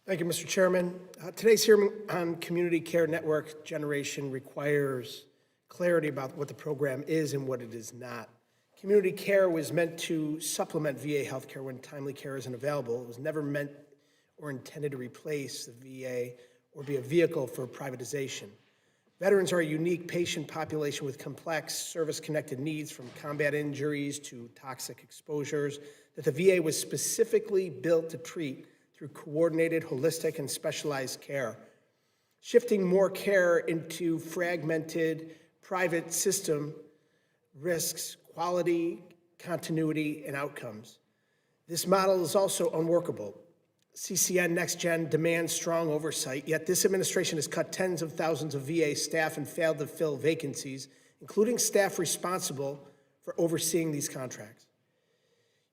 Thank you, Mr. Chairman. Today's hearing on community care network generation requires clarity about what the program is and what it is not. Community care was meant to supplement VA healthcare when timely care isn't available. It was never meant or intended to replace the VA or be a vehicle for privatization. Veterans are a unique patient population with complex service-connected needs, from combat injuries to toxic exposures, that the VA was specifically built to treat through coordinated, holistic, and specialized care. Shifting more care into fragmented private system risks quality, continuity, and outcomes. This model is also unworkable. CCN Next Gen demands strong oversight, yet this administration has cut tens of thousands of VA staff and failed to fill vacancies, including staff responsible for overseeing these contracts.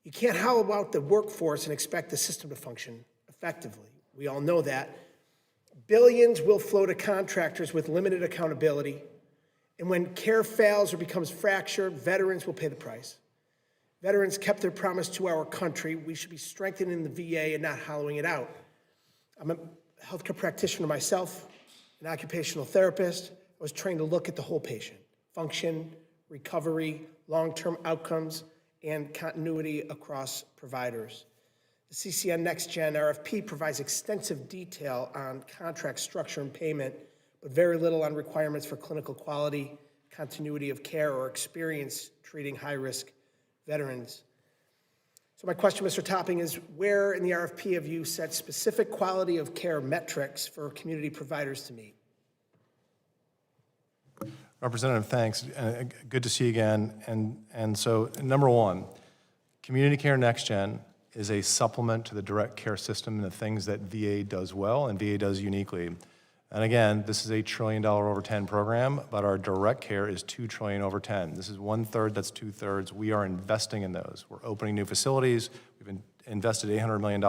You can't howl about the workforce and expect the system to function effectively. We all know that. Billions will flow to contractors with limited accountability, and when care fails or becomes fractured, veterans will pay the price. Veterans kept their promise to our country. We should be strengthening the VA and not hollowing it out. I'm a healthcare practitioner myself, an occupational therapist. I was trained to look at the whole patient: function, recovery, long-term outcomes, and continuity across providers. The CCN Next Gen RFP provides extensive detail on contract structure and payment, but very little on requirements for clinical quality, continuity of care, or experience treating high-risk veterans. So my question, Mr. Topping, is where in the RFP have you set specific quality of care metrics for community providers to meet? Representative, thanks. Good to see you again. And so, number one, Community Care Next Gen is a supplement to the direct care system and the things that VA does well and VA does uniquely. And again, this is a $1 trillion over 10 program, but our direct care is $2 trillion over 10. This is 1/3, that's 2/3. We are investing in those. We're opening new facilities. We've invested $800 million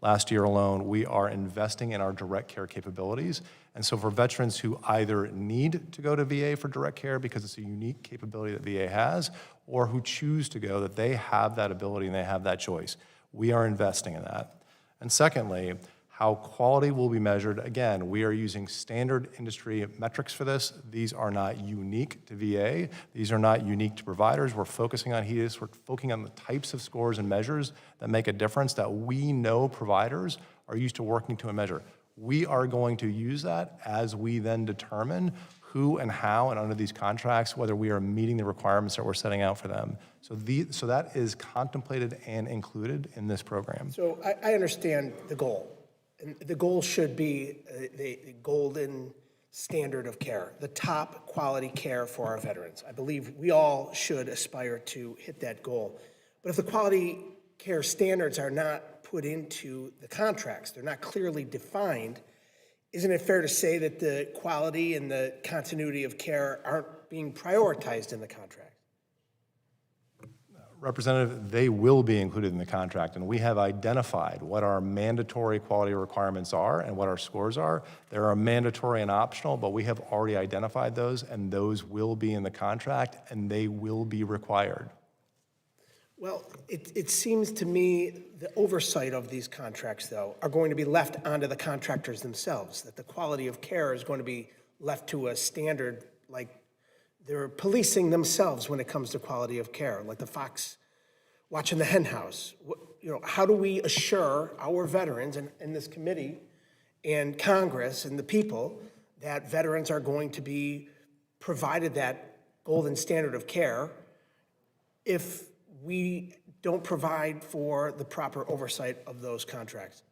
last year alone. We are investing in our direct care capabilities. And so for veterans who either need to go to VA for direct care because it's a unique capability that VA has, or who choose to go, that they have that ability and they have that choice. We are investing in that. And secondly, how quality will be measured. Again, we are using standard industry metrics for this. These are not unique to VA. These are not unique to providers. We're focusing on HEDIS. We're focusing on the types of scores and measures that make a difference that we know providers are used to working to and measure. We are going to use that as we then determine who and how and under these contracts, whether we are meeting the requirements that we're setting out for them. So that is contemplated and included in this program. So I understand the goal. And the goal should be the golden standard of care, the top quality care for our veterans. I believe we all should aspire to hit that goal. But if the quality care standards are not put into the contracts, they're not clearly defined, isn't it fair to say that the quality and the continuity of care aren't being prioritized in the contract? Representative, they will be included in the contract, and we have identified what our mandatory quality requirements are and what our scores are. There are mandatory and optional, but we have already identified those, and those will be in the contract, and they will be required. Well, it seems to me the oversight of these contracts, though, are going to be left onto the contractors themselves, that the quality of care is going to be left to a standard like they're policing themselves when it comes to quality of care, like the fox watching the hen house. How do we assure our veterans and this committee and Congress and the people that veterans are going to be provided that golden standard of care if we don't provide for the proper oversight of those contracts?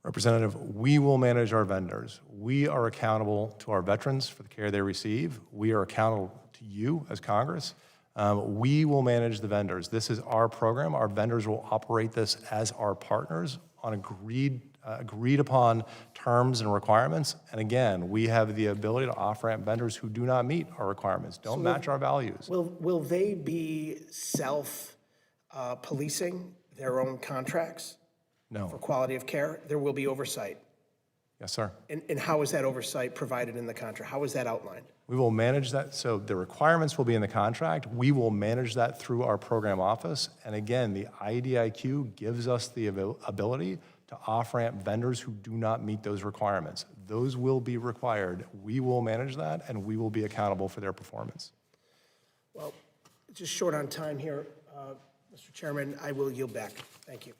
Representative, we will manage our vendors. We are accountable to our veterans for the care they receive. We are accountable to you as Congress. We will manage the vendors. This is our program. Our vendors will operate this as our partners on agreed upon terms and requirements. And again, we have the ability to offer at vendors who do not meet our requirements, don't match our values. Will they be self-policing their own contracts? No. For quality of care, there will be oversight. Yes, sir. And how is that oversight provided in the contract? How is that outlined? We will manage that. So the requirements will be in the contract. We will manage that through our program office. And again, the IDIQ gives us the ability to off-ramp vendors who do not meet those requirements. Those will be required. We will manage that, and we will be accountable for their performance. Well, just short on time here, Mr. Chairman, I will yield back. Thank you.